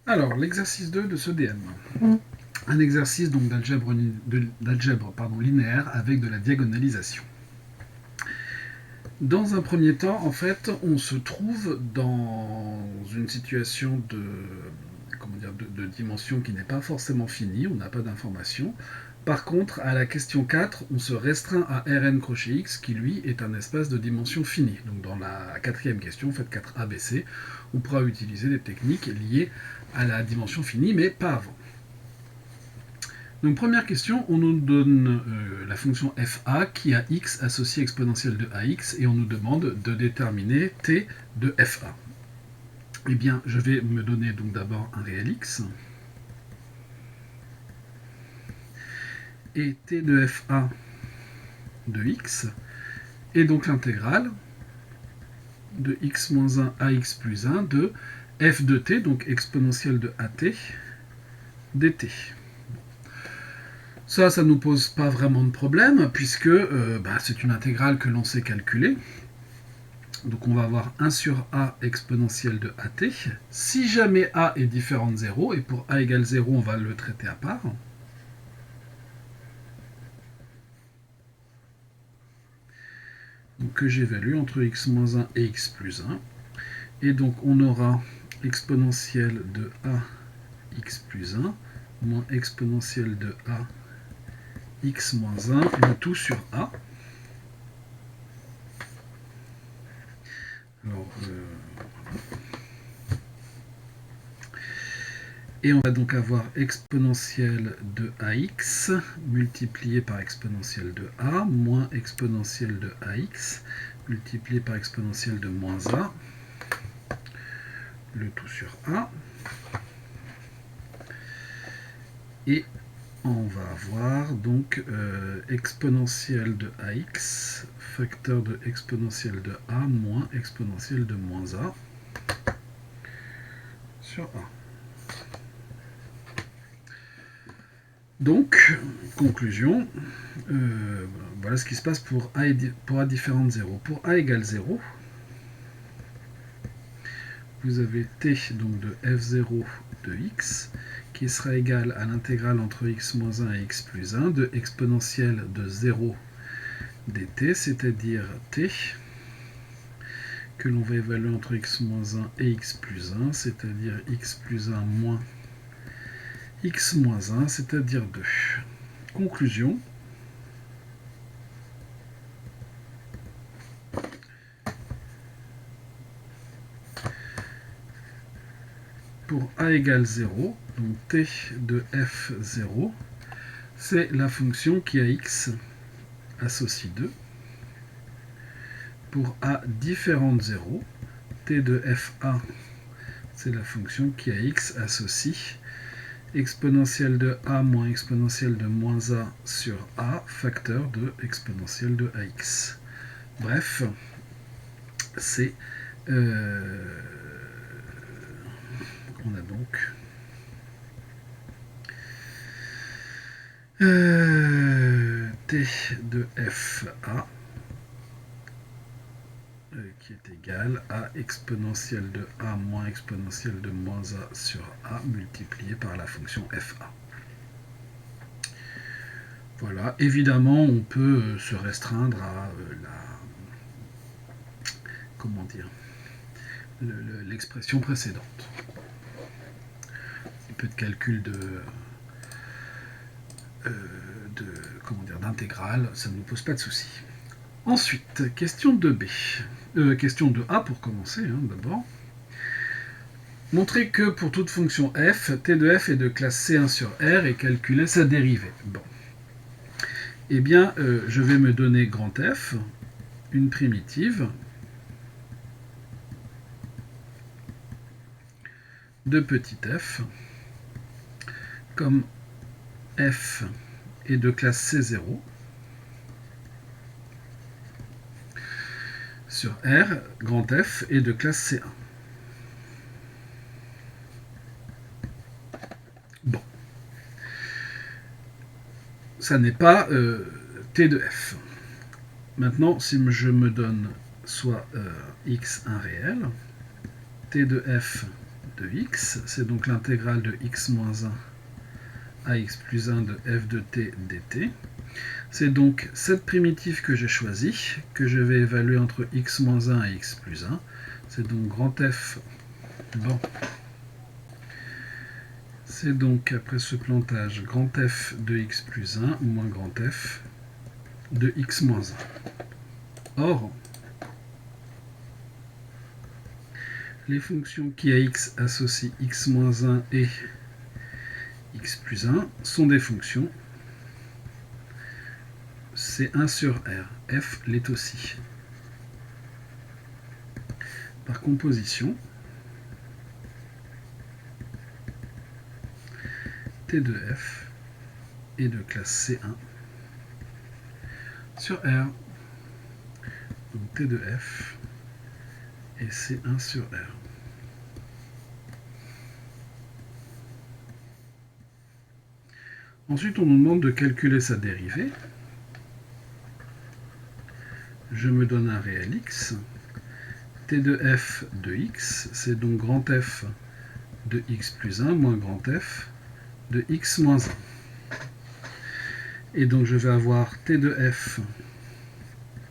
Alors, l'exercice 2 de ce DM. Un exercice donc d'algèbre linéaire avec de la diagonalisation. Dans un premier temps, en fait, on se trouve dans une situation de dimension qui n'est pas forcément finie, on n'a pas d'informations. Par contre, à la question 4, on se restreint à Rn crochet x, qui lui est un espace de dimension finie. Donc dans la quatrième question, faites 4ABC, on pourra utiliser des techniques liées à la dimension finie, mais pas avant. Donc première question, on nous donne la fonction fa qui a x associé exponentielle de ax et on nous demande de déterminer t de fa. Eh bien, je vais me donner donc d'abord un réel x. Et t de fa de x est donc l'intégrale de x moins 1 ax plus 1 de f de t, donc exponentielle de at, dt. Ça ne nous pose pas vraiment de problème, puisque c'est une intégrale que l'on sait calculer. Donc on va avoir 1 sur a exponentielle de at. Si jamais a est différent de 0, et pour a égale 0, on va le traiter à part. Donc que j'évalue entre x moins 1 et x plus 1. Et donc on aura exponentielle de a x plus 1 moins exponentielle de a x moins 1, le tout sur a. Alors, et on va donc avoir exponentielle de ax multiplié par exponentielle de a moins exponentielle de ax multiplié par exponentielle de moins a, le tout sur a. Et on va avoir donc exponentielle de ax, facteur de exponentielle de a moins exponentielle de moins a sur a. Donc, conclusion, voilà ce qui se passe pour a différent de 0. Pour a égale 0, vous avez t donc de f0 de x qui sera égal à l'intégrale entre x moins 1 et x plus 1 de exponentielle de 0 dt, c'est-à-dire t, que l'on va évaluer entre x moins 1 et x plus 1, c'est-à-dire x plus 1 moins x moins 1, c'est-à-dire 2. Conclusion. Pour a égale 0, donc t de f0, c'est la fonction qui a x associe 2. Pour a différent de 0, t de fa, c'est la fonction qui a x associe exponentielle de a moins exponentielle de moins a sur a, facteur de exponentielle de ax. Bref, c'est... on a donc... t de fa qui est égal à exponentielle de a moins exponentielle de moins a sur a multiplié par la fonction fa. Voilà, évidemment, on peut se restreindre à l'expression précédente. Un peu de calcul d'intégrale, ça ne nous pose pas de souci. Ensuite, question 2b. Question 2a pour commencer, d'abord. Montrer que pour toute fonction f, t de f est de classe C1 sur R et calculer sa dérivée. Bon. Eh bien, je vais me donner grand F, une primitive de petit f, comme f est de classe C0, sur R, grand F est de classe C1. Bon. Ça n'est pas T de F. Maintenant, si je me donne soit x1 réel, T de F de x, c'est donc l'intégrale de x moins 1 à x plus 1 de f de t dt. C'est donc cette primitive que j'ai choisie, que je vais évaluer entre x moins 1 et x plus 1. C'est donc grand F, bon. C'est donc, après ce plantage, grand F de x plus 1 moins grand F de x moins 1. Or, les fonctions qui à x associent x moins 1 et x plus 1 sont des fonctions c'est 1 sur R. F l'est aussi. Par composition, T de F est de classe C1 sur R. Donc T de F est C1 sur R. Ensuite, on nous demande de calculer sa dérivée. Je me donne un réel x. T de F de x, c'est donc grand F de x plus 1 moins grand F de x moins 1. Et donc je vais avoir T de F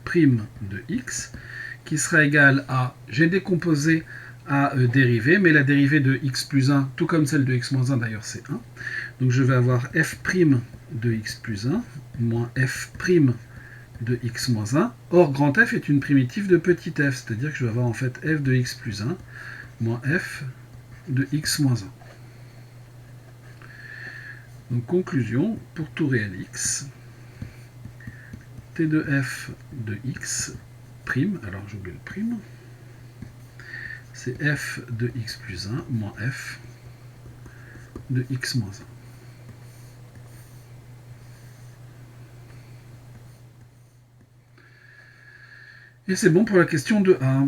prime de x qui sera égal à, j'ai décomposé à dérivée, mais la dérivée de x plus 1, tout comme celle de x moins 1 d'ailleurs, c'est 1. Donc je vais avoir f' de x plus 1 moins f' de x moins 1. Or, grand F est une primitive de petit f, c'est-à-dire que je vais avoir en fait f de x plus 1 moins f de x moins 1. Donc conclusion, pour tout réel x, t de f de x prime, alors j'oublie le prime, c'est f de x plus 1 moins f de x moins 1. Et c'est bon pour la question de A.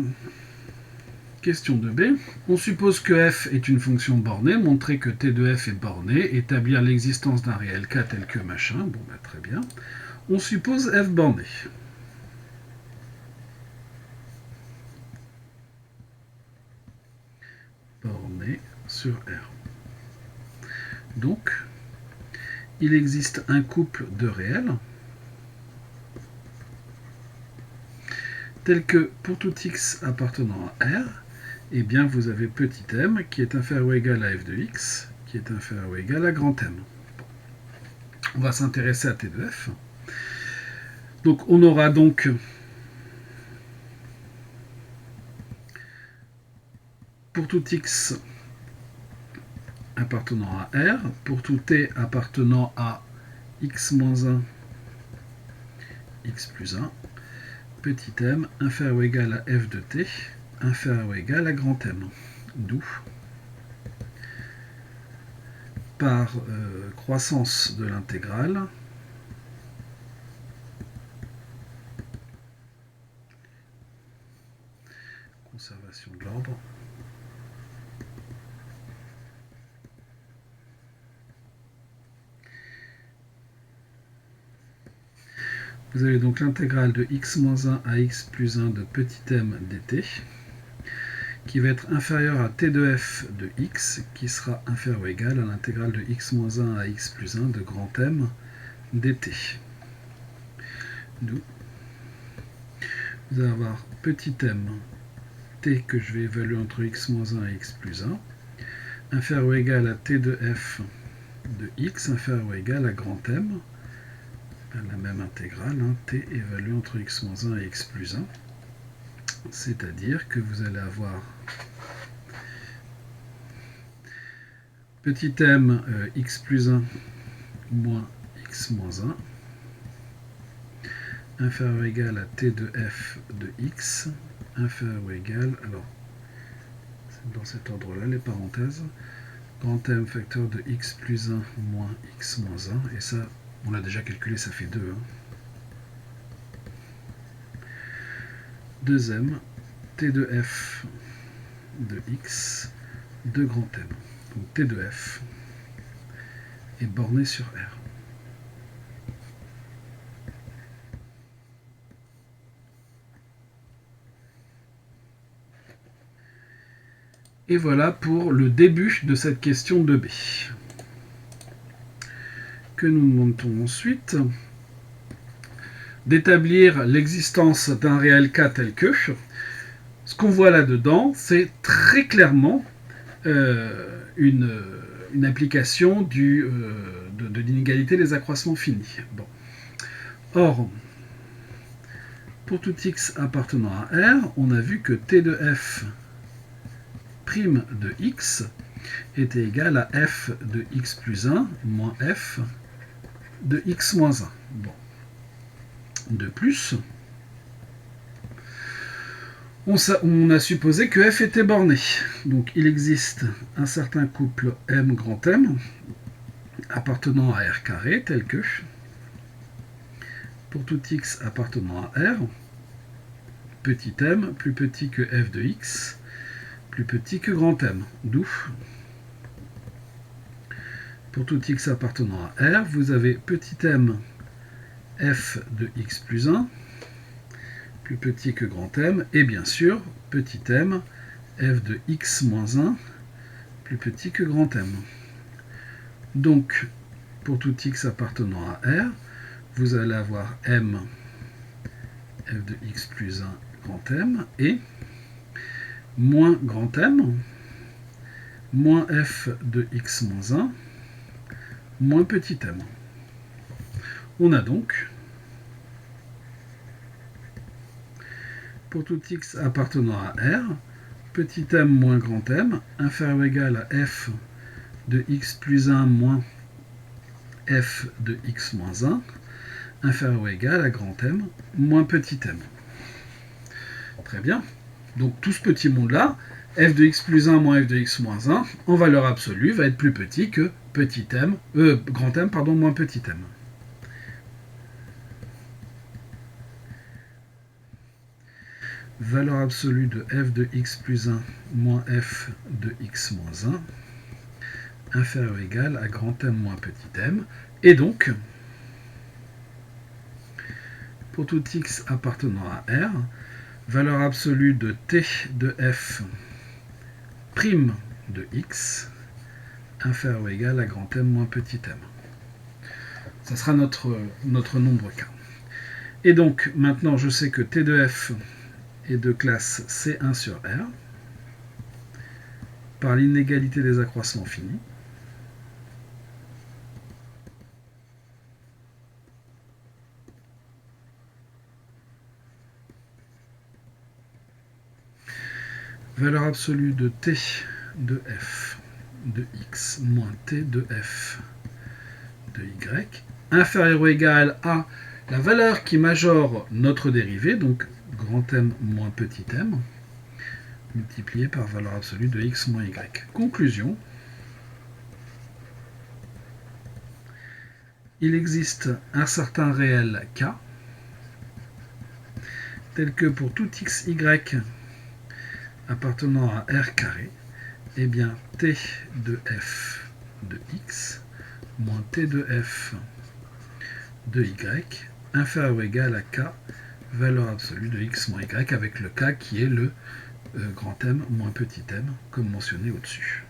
Question de B. On suppose que f est une fonction bornée, montrer que t de f est bornée, établir l'existence d'un réel k tel que machin. Bon, bah, très bien. On suppose f bornée. Bornée sur R. Donc, il existe un couple de réels tel que pour tout x appartenant à R, eh bien vous avez petit m qui est inférieur ou égal à f de x, qui est inférieur ou égal à grand M. Bon. On va s'intéresser à t de f. Donc on aura donc pour tout x appartenant à R, pour tout t appartenant à x moins 1, x plus 1, petit m inférieur ou égal à f de t, inférieur ou égal à grand M. D'où, par croissance de l'intégrale, conservation de l'ordre, vous avez donc l'intégrale de x-1 à x plus 1 de petit m dt, qui va être inférieur à t de f de x, qui sera inférieur ou égal à l'intégrale de x-1 à x plus 1 de grand M dt. D'où vous allez avoir petit m t que je vais évaluer entre x-1 et x plus 1, inférieur ou égal à t de f de x, inférieur ou égal à grand M, la même intégrale, hein, t évalué entre x-1 et x plus 1. C'est-à-dire que vous allez avoir petit m x plus 1 moins x moins 1 inférieur ou égal à t de f de x inférieur ou égal, alors c'est dans cet ordre-là les parenthèses, grand M facteur de x plus 1 moins x moins 1, et ça on l'a déjà calculé, ça fait 2. 2m t de f de x de grand M. Donc t de f est borné sur R. Et voilà pour le début de cette question 2b. Que nous demandons ensuite d'établir l'existence d'un réel K tel que. Ce qu'on voit là-dedans, c'est très clairement une application de l'inégalité des accroissements finis. Bon. Or, pour tout x appartenant à R, on a vu que T de f' de x était égal à f de x plus 1 moins f de x moins 1. Bon. De plus, on a supposé que f était borné. Donc il existe un certain couple M grand M appartenant à R carré tel que pour tout x appartenant à R, petit m plus petit que f de x plus petit que grand M. D'où pour tout x appartenant à R, vous avez petit m f de x plus 1 plus petit que grand M, et bien sûr, petit m, f de x moins 1, plus petit que grand M. Donc, pour tout x appartenant à R, vous allez avoir m, f de x plus 1, grand M, et moins grand M, moins f de x moins 1, moins petit m. On a donc pour tout x appartenant à R, petit m moins grand M, inférieur ou égal à f de x plus 1 moins f de x moins 1, inférieur ou égal à grand M moins petit m. Très bien. Donc tout ce petit monde-là, f de x plus 1 moins f de x moins 1, en valeur absolue, va être plus petit que petit m, grand M pardon, moins petit m. Valeur absolue de f de x plus 1 moins f de x moins 1 inférieur ou égal à grand M moins petit m. Et donc, pour tout x appartenant à R, valeur absolue de t de f prime de x inférieur ou égal à grand M moins petit m. Ça sera notre nombre K. Et donc, maintenant, je sais que t de f est de classe C1 sur R par l'inégalité des accroissements finis. Valeur absolue de t de f de x moins t de f de y inférieur ou égal à la valeur qui majore notre dérivée, donc grand M moins petit m, multiplié par valeur absolue de x moins y. Conclusion, il existe un certain réel K, tel que pour tout x, y appartenant à R carré, eh bien t de f de x moins t de f de y inférieur ou égal à k, valeur absolue de x moins y, avec le k qui est le grand M moins petit m, comme mentionné au-dessus.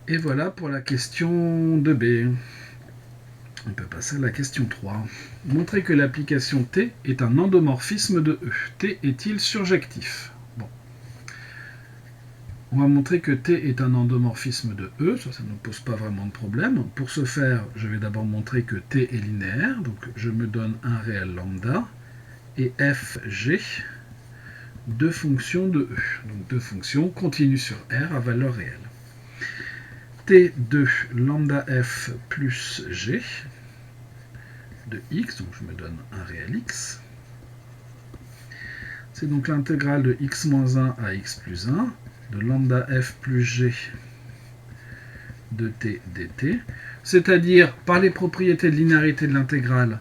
Et voilà pour la question 2b. On peut passer à la question 3. Montrer que l'application T est un endomorphisme de E. T est-il surjectif? Bon. On va montrer que T est un endomorphisme de E, ça ne nous pose pas vraiment de problème. Pour ce faire, je vais d'abord montrer que T est linéaire, donc je me donne un réel lambda, et f, g, deux fonctions de E. Donc deux fonctions continues sur R à valeur réelle. T de lambda f plus g de x, donc je me donne un réel x. C'est donc l'intégrale de x moins 1 à x plus 1 de lambda f plus g de t dt, c'est-à-dire par les propriétés de linéarité de l'intégrale,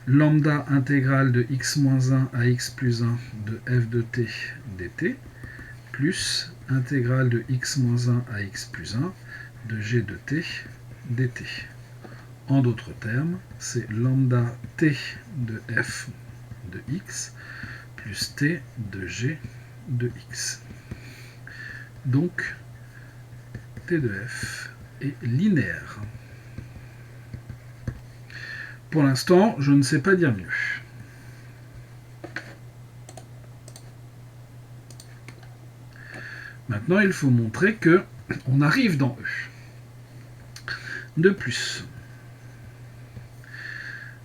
lambda intégrale de x moins 1 à x plus 1 de f de t dt, plus intégrale de x moins 1 à x plus 1 de g de t dt. En d'autres termes, c'est lambda t de f de x plus t de g de x. Donc, t de f est linéaire. Pour l'instant, je ne sais pas dire mieux. Maintenant, il faut montrer que on arrive dans E. De plus,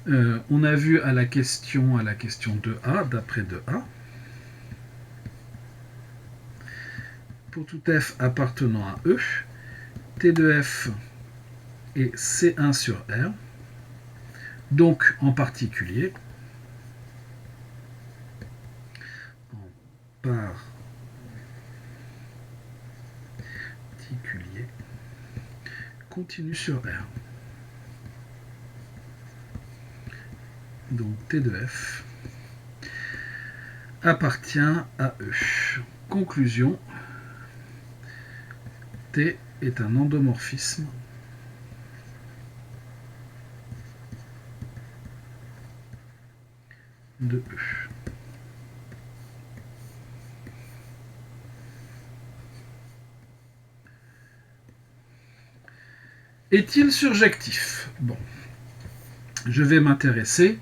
on a vu à la question 2a, d'après 2a, pour tout f appartenant à E, t de f est C1 sur R. Donc, en particulier, continue sur R. Donc, T de F appartient à E. Conclusion, T est un endomorphisme de E. Est-il surjectif? Bon, je vais m'intéresser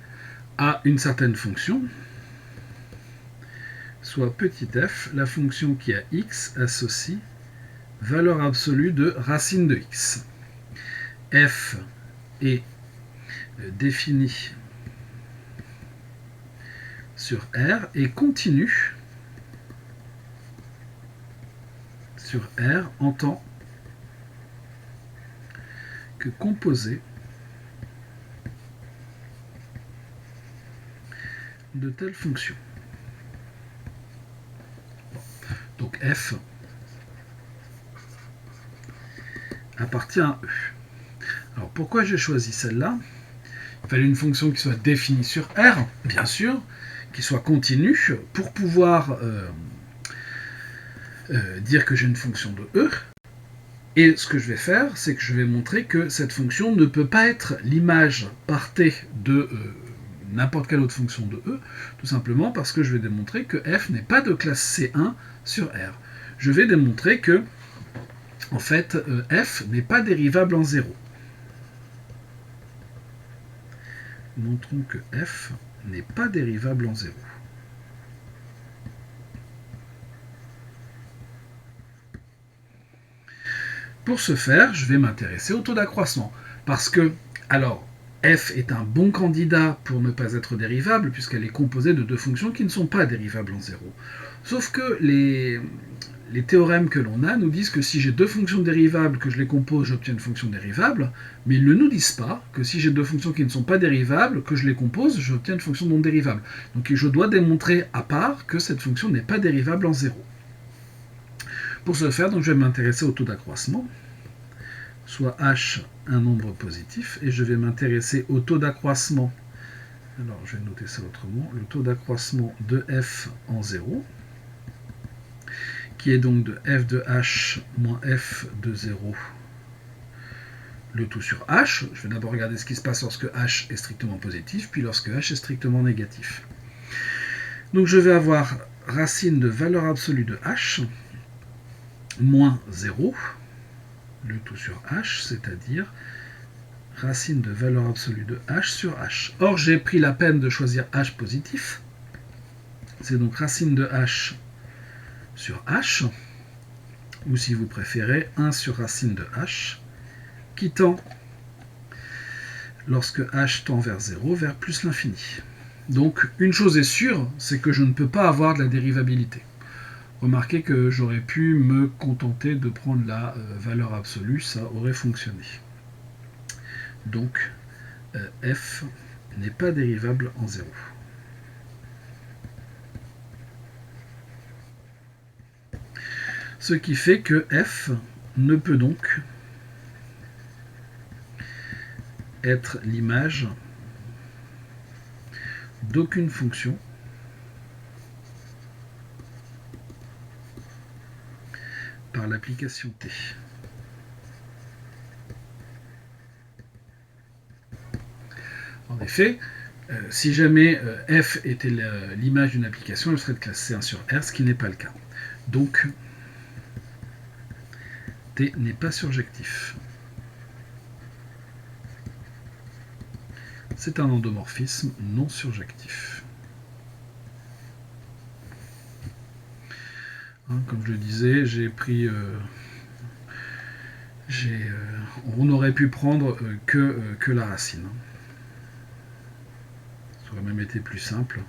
à une certaine fonction, soit petit f, la fonction qui a x associe valeur absolue de racine de x. F est définie sur R et continue sur R en tant que composé de telle fonction. Donc f appartient à E. Alors pourquoi j'ai choisi celle-là? Il fallait une fonction qui soit définie sur R, bien sûr, qui soit continue, pour pouvoir dire que j'ai une fonction de E. Et ce que je vais faire, c'est que je vais montrer que cette fonction ne peut pas être l'image par t de n'importe quelle autre fonction de E, tout simplement parce que je vais démontrer que f n'est pas de classe C1 sur R. Je vais démontrer que, en fait, f n'est pas dérivable en 0. Montrons que f n'est pas dérivable en 0. Pour ce faire, je vais m'intéresser au taux d'accroissement. Parce que, alors, f est un bon candidat pour ne pas être dérivable, puisqu'elle est composée de deux fonctions qui ne sont pas dérivables en 0. Sauf que les théorèmes que l'on a nous disent que si j'ai deux fonctions dérivables, que je les compose, j'obtiens une fonction dérivable, mais ils ne nous disent pas que si j'ai deux fonctions qui ne sont pas dérivables, que je les compose, j'obtiens une fonction non dérivable. Donc je dois démontrer à part que cette fonction n'est pas dérivable en 0. Pour ce faire, donc, je vais m'intéresser au taux d'accroissement, soit h un nombre positif, et je vais m'intéresser au taux d'accroissement. Alors je vais noter ça autrement, le taux d'accroissement de f en 0, qui est donc de f de h moins f de 0, le tout sur h. Je vais d'abord regarder ce qui se passe lorsque h est strictement positif, puis lorsque h est strictement négatif. Donc je vais avoir racine de valeur absolue de h, moins 0, le tout sur h, c'est-à-dire racine de valeur absolue de h sur h. Or, j'ai pris la peine de choisir h positif. C'est donc racine de h sur h, ou si vous préférez, 1 sur racine de h, qui tend, lorsque h tend vers 0, vers plus l'infini. Donc, une chose est sûre, c'est que je ne peux pas avoir de la dérivabilité. Remarquez que j'aurais pu me contenter de prendre la valeur absolue, ça aurait fonctionné. Donc, f n'est pas dérivable en 0. Ce qui fait que f ne peut donc être l'image d'aucune fonction par l'application t. En effet, Si jamais f était l'image d'une application, elle serait de classe C1 sur R, ce qui n'est pas le cas. Donc, T n'est pas surjectif. C'est un endomorphisme non surjectif. Hein, comme je le disais, j'ai pris... on aurait pu prendre que la racine. Ça aurait même été plus simple.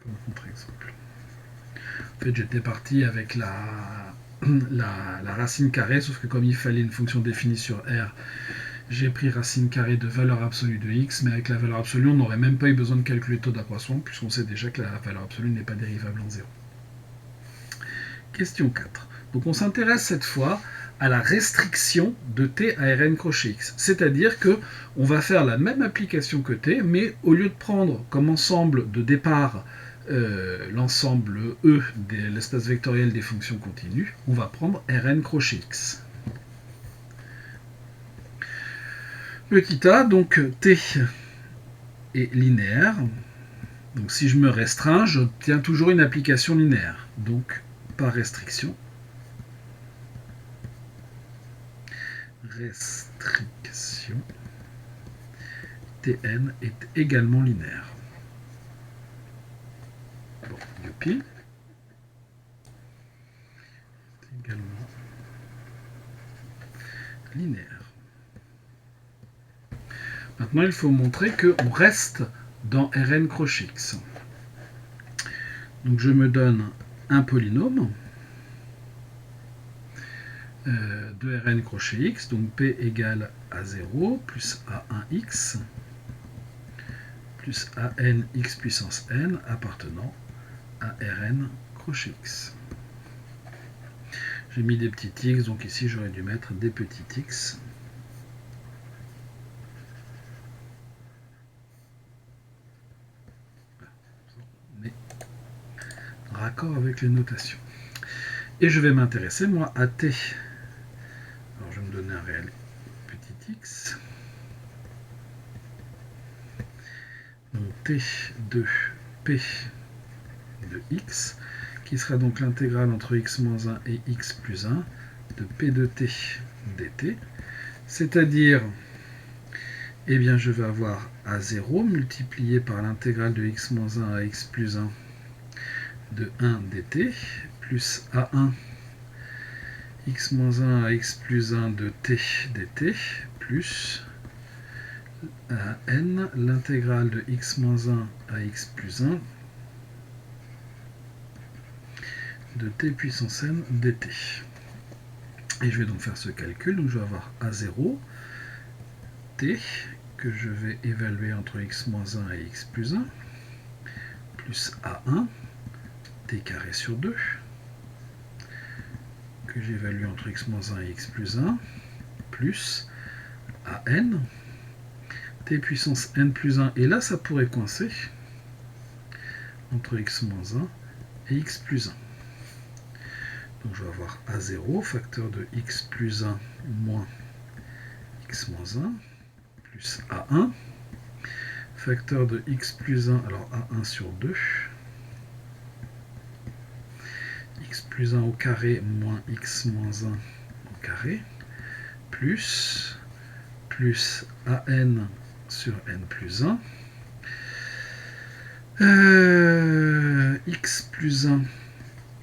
Comme contre-exemple. En fait, j'étais parti avec la racine carrée, sauf que comme il fallait une fonction définie sur R, j'ai pris racine carrée de valeur absolue de x, mais avec la valeur absolue, on n'aurait même pas eu besoin de calculer le taux d'accroissement, puisqu'on sait déjà que la valeur absolue n'est pas dérivable en 0. Question 4. Donc on s'intéresse cette fois à la restriction de t à Rn crochet x. C'est-à-dire que on va faire la même application que t, mais au lieu de prendre comme ensemble de départ l'ensemble E de l'espace vectoriel des fonctions continues, on va prendre Rn crochet x. Petit a, donc t est linéaire. Donc si je me restreins, j'obtiens toujours une application linéaire. Donc par restriction, Tn est également linéaire. Bon, youpi. Également linéaire. Maintenant, il faut montrer qu'on reste dans Rn crochet x. Donc je me donne un polynôme de Rn crochet x, donc P égale à 0 plus A1x plus AN x puissance n appartenant à Rn crochet x. J'ai mis des petits x, donc ici j'aurais dû mettre des petits x. Mais raccord avec les notations. Et je vais m'intéresser, moi, à t. Alors je vais me donner un réel petit x. Donc t de p de x, qui sera donc l'intégrale entre x moins 1 et x plus 1 de p de t dt. C'est-à-dire, eh bien, je vais avoir a0 multiplié par l'intégrale de x moins 1 à x plus 1 de 1 dt, plus a1 x moins 1 à x plus 1 de t dt, plus n l'intégrale de x moins 1 à x plus 1 de t puissance n dt. Et je vais donc faire ce calcul, donc je vais avoir a0 t que je vais évaluer entre x moins 1 et x plus 1 plus a1 t carré sur 2 que j'évalue entre x moins 1 et x plus 1 plus an t puissance n plus 1, et là ça pourrait coincer entre x moins 1 et x plus 1. Donc je vais avoir a0, facteur de x plus 1 moins x moins 1, plus a1, facteur de x plus 1, alors a1 sur 2, x plus 1 au carré moins x moins 1 au carré, plus an sur n plus 1, x plus 1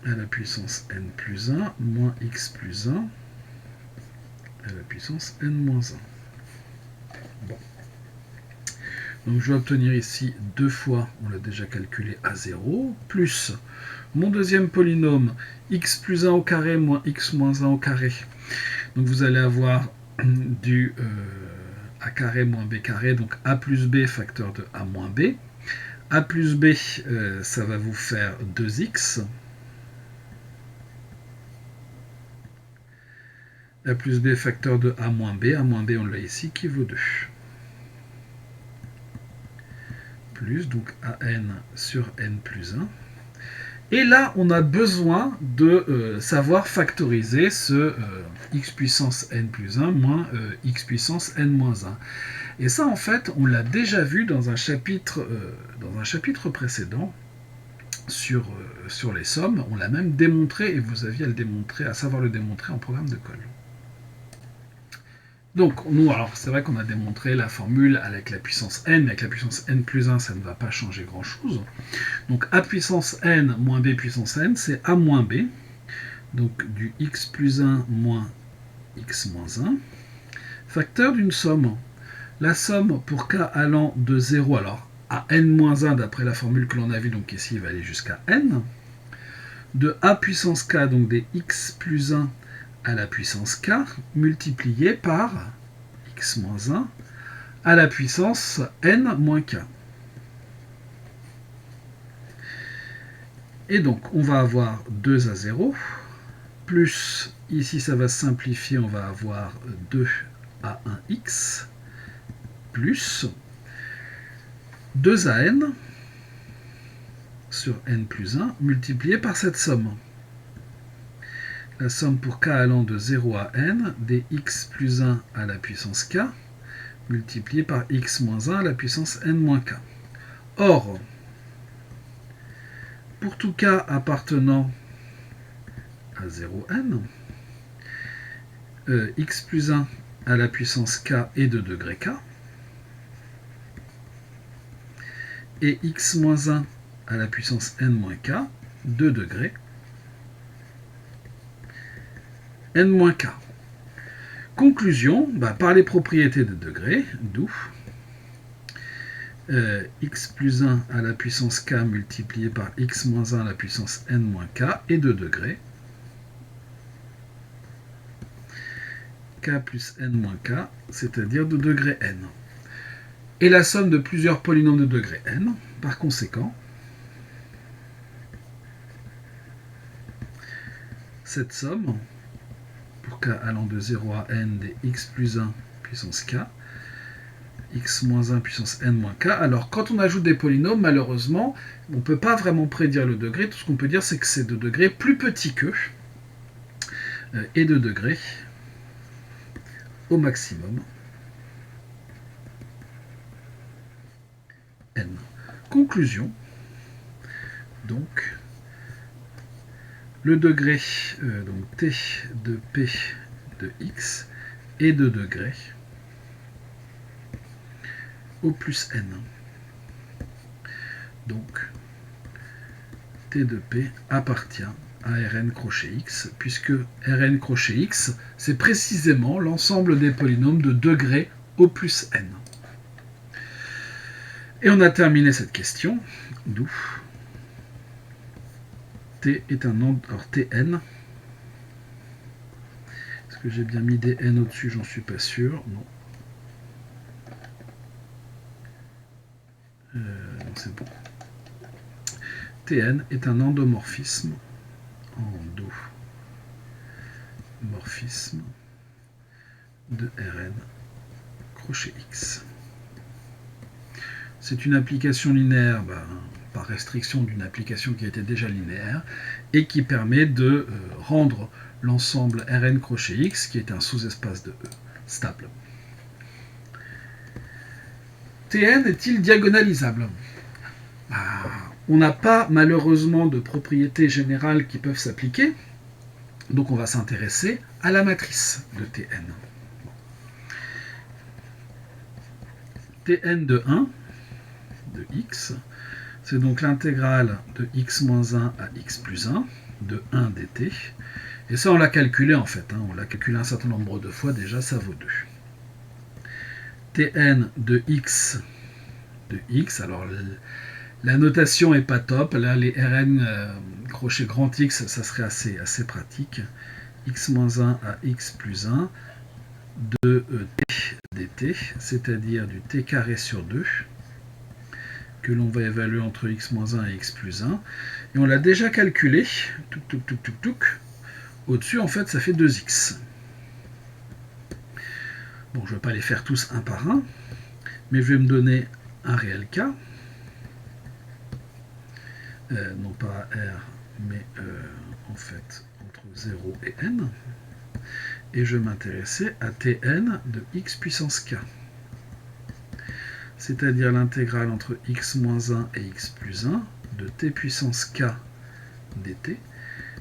à la puissance n plus 1 moins x plus 1 à la puissance n moins 1. Bon. Donc je vais obtenir ici deux fois, on l'a déjà calculé, à 0, plus mon deuxième polynôme, x plus 1 au carré moins x moins 1 au carré. Donc vous allez avoir du a carré moins b carré, donc a plus b facteur de a moins b. A plus b, ça va vous faire 2x. A plus b facteur de a moins b on l'a ici, qui vaut 2. Plus, donc an sur n plus 1, Et là, on a besoin de savoir factoriser ce x puissance n plus 1 moins x puissance n moins 1. Et ça, en fait, on l'a déjà vu dans un chapitre précédent sur les sommes. On l'a même démontré, et vous aviez à savoir le démontrer en programme de colle. Donc, nous, alors c'est vrai qu'on a démontré la formule avec la puissance n, mais avec la puissance n plus 1, ça ne va pas changer grand-chose. Donc, a puissance n moins b puissance n, c'est a moins b, donc du x plus 1 moins x moins 1, facteur d'une somme. La somme pour k allant de 0, alors à n-1 d'après la formule que l'on a vue, donc ici il va aller jusqu'à n, de a puissance k, donc des x plus 1 à la puissance k, multiplié par x moins 1 à la puissance n moins k. Et donc, on va avoir 2 à 0, plus, ici ça va se simplifier, on va avoir 2 à 1x, plus 2 à n sur n plus 1, multiplié par cette somme. La somme pour k allant de 0 à n, des x plus 1 à la puissance k, multiplié par x moins 1 à la puissance n moins k. Or, pour tout k appartenant à 0n, x plus 1 à la puissance k est de degré k, et x moins 1 à la puissance n moins k, 2 degrés, n moins k. Conclusion, par les propriétés de degrés, d'où x plus 1 à la puissance k multiplié par x moins 1 à la puissance n moins k est de degrés, k plus n moins k, c'est-à-dire de degré n. Et la somme de plusieurs polynômes de degré n, par conséquent, cette somme, pour k allant de 0 à n des x plus 1 puissance k, x moins 1 puissance n moins k. Alors, quand on ajoute des polynômes, malheureusement, on ne peut pas vraiment prédire le degré. Tout ce qu'on peut dire, c'est que c'est de degrés plus petits qu'eux, et de degrés au maximum n. Conclusion, donc, le degré donc t de p de x est de degré au plus n. Donc, t de p appartient à Rn crochet x, puisque Rn crochet x, c'est précisément l'ensemble des polynômes de degré au plus n. Et on a terminé cette question, d'où t est un nombre, alors tn, est-ce que j'ai bien mis des n au-dessus, j'en suis pas sûr, non. Non, c'est bon. Tn est un endomorphisme, endomorphisme de Rn crochet x. C'est une application linéaire, par restriction d'une application qui était déjà linéaire, et qui permet de rendre l'ensemble Rn crochet x, qui est un sous-espace de E, stable. Tn est-il diagonalisable? On n'a pas malheureusement de propriétés générales qui peuvent s'appliquer, donc on va s'intéresser à la matrice de Tn. Tn de 1 de x, c'est donc l'intégrale de x moins 1 à x plus 1 de 1 dt. Et ça, on l'a calculé en fait. On l'a calculé un certain nombre de fois déjà, ça vaut 2. Tn de x, alors la notation n'est pas top. Là, les Rn crochet grand X, ça serait assez pratique. X moins 1 à x plus 1 de t dt, c'est-à-dire du t carré sur 2, que l'on va évaluer entre x moins 1 et x plus 1. Et on l'a déjà calculé. Au-dessus, en fait, ça fait 2x. Bon, je ne vais pas les faire tous un par un, mais je vais me donner un réel k, non pas R mais en fait entre 0 et n, et je m'intéressais à Tn de x puissance k, c'est-à-dire l'intégrale entre x moins 1 et x plus 1 de t puissance k dt,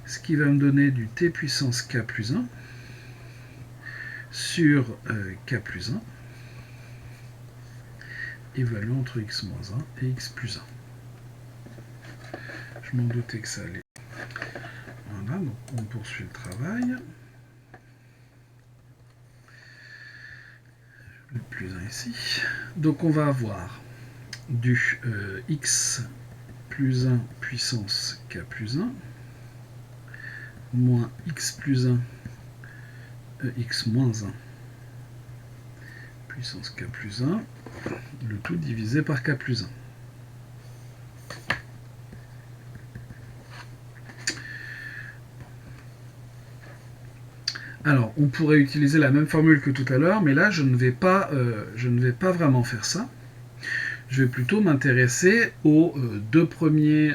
ce qui va me donner du t puissance k plus 1 sur k plus 1, évalué entre x moins 1 et x plus 1. Je m'en doutais que ça allait. Voilà, donc on poursuit le travail. Le plus 1 ici. Donc on va avoir du x plus 1 puissance k plus 1 moins x plus 1 x moins 1 puissance k plus 1, le tout divisé par k plus 1. Alors, on pourrait utiliser la même formule que tout à l'heure, mais là, je ne vais pas vraiment faire ça. Je vais plutôt m'intéresser aux deux premiers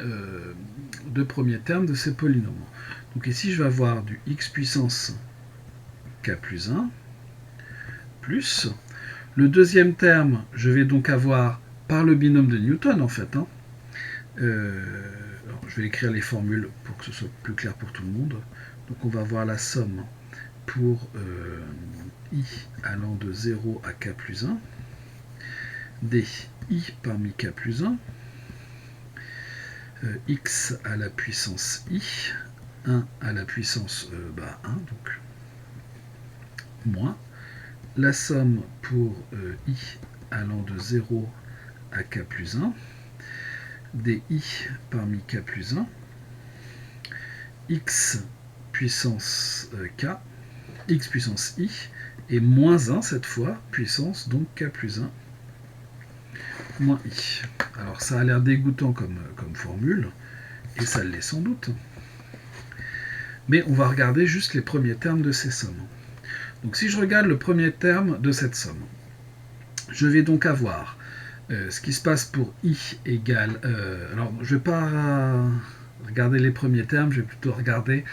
termes de ces polynômes. Donc ici, je vais avoir du x puissance k plus 1 plus. Le deuxième terme, je vais donc avoir par le binôme de Newton, en fait. Alors, je vais écrire les formules pour que ce soit plus clair pour tout le monde. Donc on va avoir la somme pour i allant de 0 à k plus 1, des i parmi k plus 1, x à la puissance i, 1 à la puissance 1, donc moins, la somme pour i allant de 0 à k plus 1, des i parmi k plus 1, x puissance k, x puissance i, et moins 1 cette fois, puissance donc k plus 1, moins i. Alors ça a l'air dégoûtant comme formule, et ça l'est sans doute. Mais on va regarder juste les premiers termes de ces sommes. Donc si je regarde le premier terme de cette somme, je vais donc avoir ce qui se passe pour i égale... alors je ne vais pas regarder les premiers termes, je vais plutôt regarder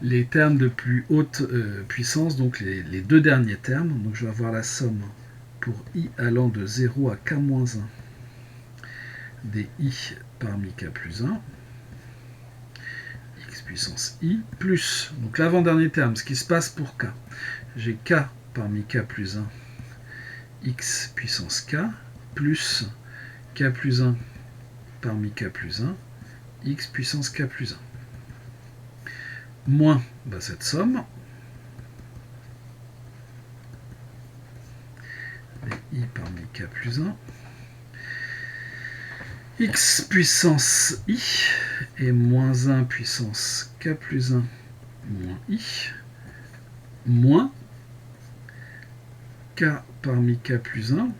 les termes de plus haute puissance, donc les deux derniers termes. Donc je vais avoir la somme pour i allant de 0 à k-1 des i parmi k plus 1, x puissance i, plus, donc l'avant-dernier terme, ce qui se passe pour k. J'ai k parmi k plus 1, x puissance k, plus k plus 1 parmi k plus 1, x puissance k plus 1. Moins cette somme, i parmi k plus 1, x puissance i, et moins 1 puissance k plus 1 moins i, moins k parmi k plus 1,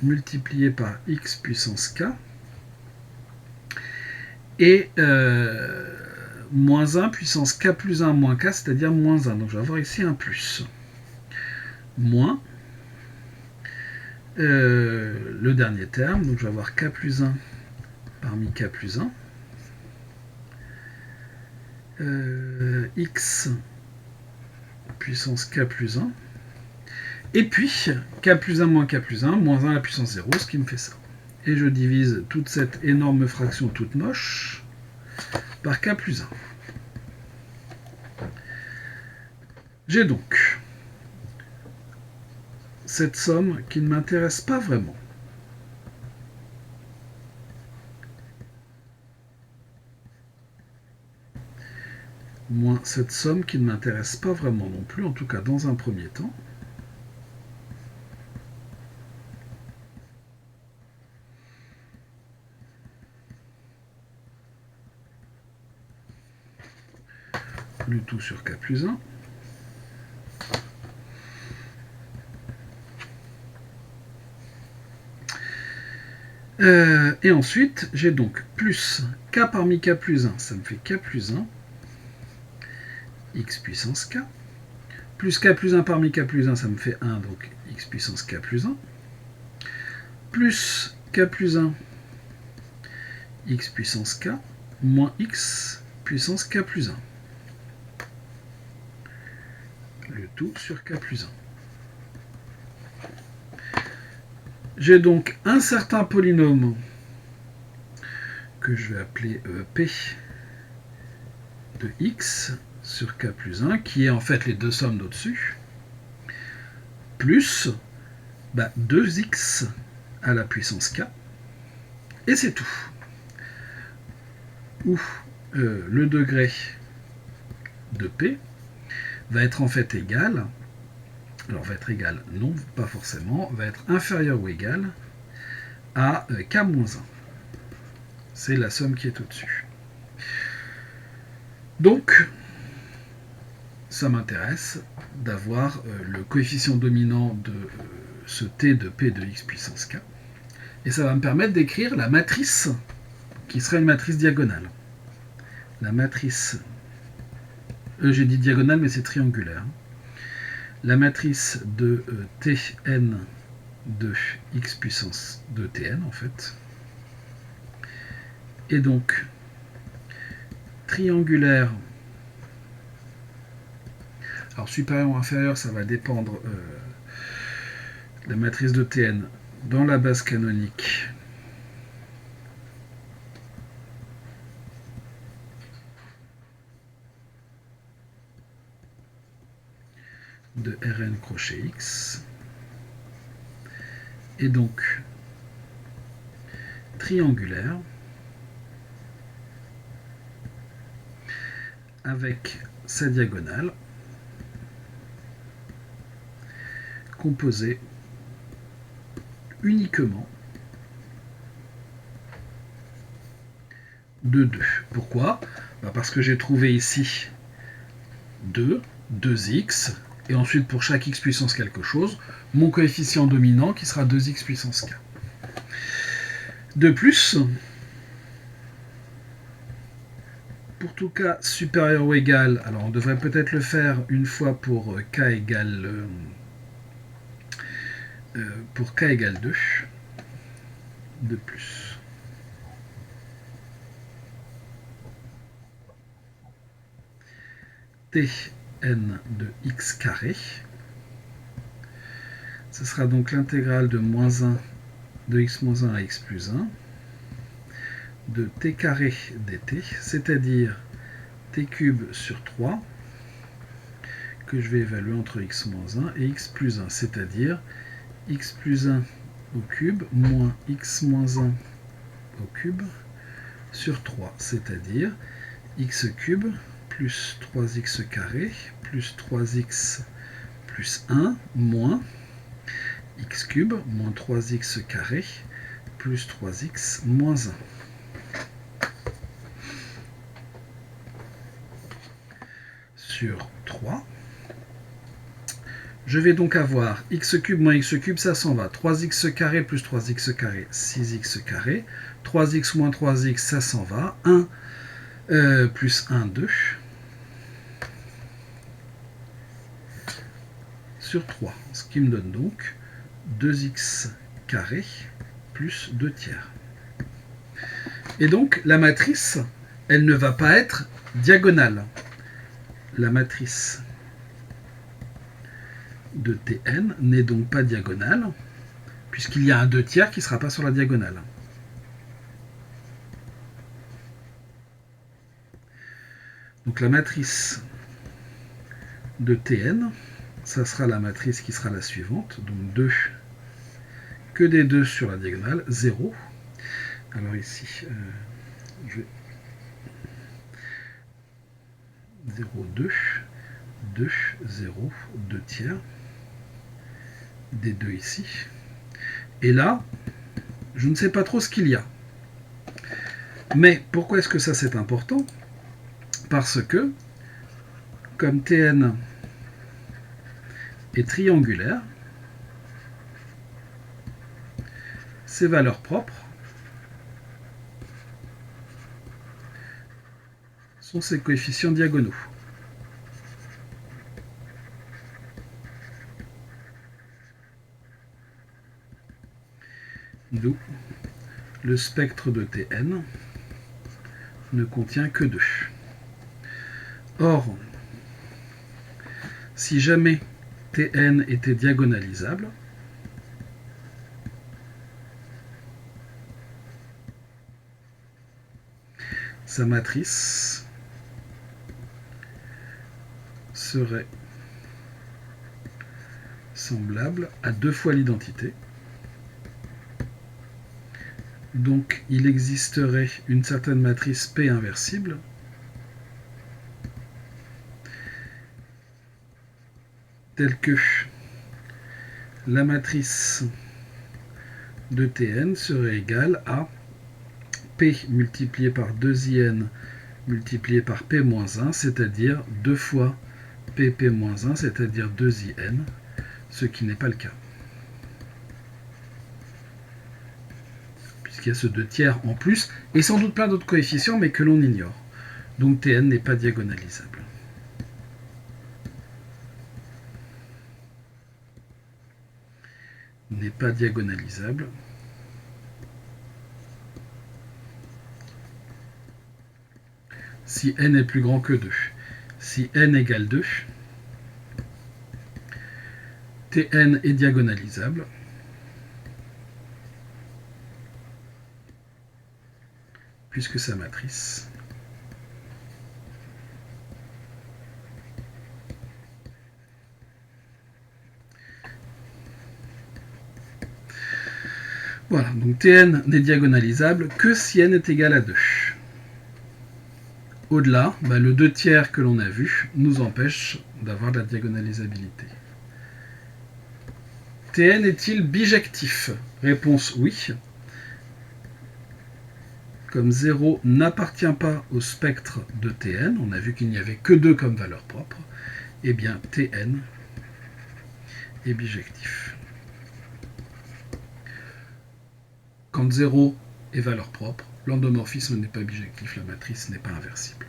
multiplié par x puissance k, et moins 1 puissance k plus 1 moins k, c'est-à-dire moins 1. Donc je vais avoir ici un plus. Moins le dernier terme, donc je vais avoir k plus 1 parmi k plus 1, x puissance k plus 1, et puis k plus 1 moins k plus 1, moins 1 à la puissance 0, ce qui me fait ça. Et je divise toute cette énorme fraction toute moche par k plus 1. J'ai donc cette somme qui ne m'intéresse pas vraiment. Moins cette somme qui ne m'intéresse pas vraiment non plus, en tout cas dans un premier temps. Le tout sur k plus 1. Et ensuite, j'ai donc plus k parmi k plus 1, ça me fait k plus 1, x puissance k, plus k plus 1 parmi k plus 1, ça me fait 1, donc x puissance k plus 1, plus k plus 1, x puissance k, moins x puissance k plus 1. Le tout sur k plus 1. J'ai donc un certain polynôme que je vais appeler P de x sur k plus 1, qui est en fait les deux sommes d'au-dessus, plus 2x à la puissance k, et c'est tout. Où le degré de P va être en fait égal, alors va être égal, non, pas forcément, va être inférieur ou égal à k-1. C'est la somme qui est au-dessus. Donc, ça m'intéresse d'avoir le coefficient dominant de ce t de p de x puissance k. Et ça va me permettre d'écrire la matrice qui sera une matrice diagonale. La matrice, j'ai dit diagonale mais c'est triangulaire. La matrice de Tn de x puissance de Tn en fait. Et donc, triangulaire, alors supérieur ou inférieur, ça va dépendre la matrice de Tn dans la base canonique de Rn crochet x. Et donc, triangulaire, avec sa diagonale, composée uniquement de 2. Pourquoi? Parce que j'ai trouvé ici 2, 2x, et ensuite pour chaque x puissance quelque chose, mon coefficient dominant qui sera 2x puissance k. De plus, pour tout k supérieur ou égal, alors on devrait peut-être le faire une fois pour k égale 2, de plus. Tn de x carré, ce sera donc l'intégrale de moins 1 de x moins 1 à x plus 1 de t carré dt, c'est-à-dire t cube sur 3 que je vais évaluer entre x moins 1 et x plus 1, c'est-à-dire x plus 1 au cube moins x moins 1 au cube sur 3, c'est-à-dire x cube plus 3x carré plus 3x plus 1 moins x cube moins 3x carré plus 3x moins 1. Sur 3. Je vais donc avoir x cube moins x cube, ça s'en va. 3x carré plus 3x carré, 6x carré. 3x moins 3x, ça s'en va. 1 plus 1, 2. Sur 3. Ce qui me donne donc 2x carré plus 2 tiers. Et donc, la matrice, elle ne va pas être diagonale. La matrice de Tn n'est donc pas diagonale, puisqu'il y a un 2 tiers qui ne sera pas sur la diagonale. Donc la matrice de Tn, ça sera la matrice qui sera la suivante, donc 2, que des 2 sur la diagonale, 0. Alors ici, je vais 0, 2, 2, 0, 2 tiers, des 2 ici. Et là, je ne sais pas trop ce qu'il y a. Mais pourquoi est-ce que ça c'est important? Parce que, comme Tn est triangulaire, ses valeurs propres sont ses coefficients diagonaux. D'où le spectre de Tn ne contient que 2. Or, si jamais Tn était diagonalisable, sa matrice serait semblable à 2 fois l'identité. Donc il existerait une certaine matrice P inversible telle que la matrice de Tn serait égale à P multiplié par 2in multiplié par P-1, c'est-à-dire 2 fois Pp-1, c'est-à-dire 2in, ce qui n'est pas le cas. Puisqu'il y a ce 2 tiers en plus, et sans doute plein d'autres coefficients, mais que l'on ignore. Donc Tn n'est pas diagonalisable. N'est pas diagonalisable. Si n est plus grand que 2. Si n égale 2, Tn est diagonalisable. Puisque sa matrice voilà, donc Tn n'est diagonalisable que si n est égal à 2. Au-delà, le 2 tiers que l'on a vu nous empêche d'avoir de la diagonalisabilité. Tn est-il bijectif? Réponse oui. Comme 0 n'appartient pas au spectre de Tn, on a vu qu'il n'y avait que 2 comme valeur propre, eh bien Tn est bijectif. Quand 0 est valeur propre, l'endomorphisme n'est pas bijectif, la matrice n'est pas inversible.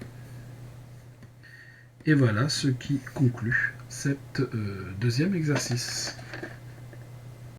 Et voilà ce qui conclut cet deuxième exercice.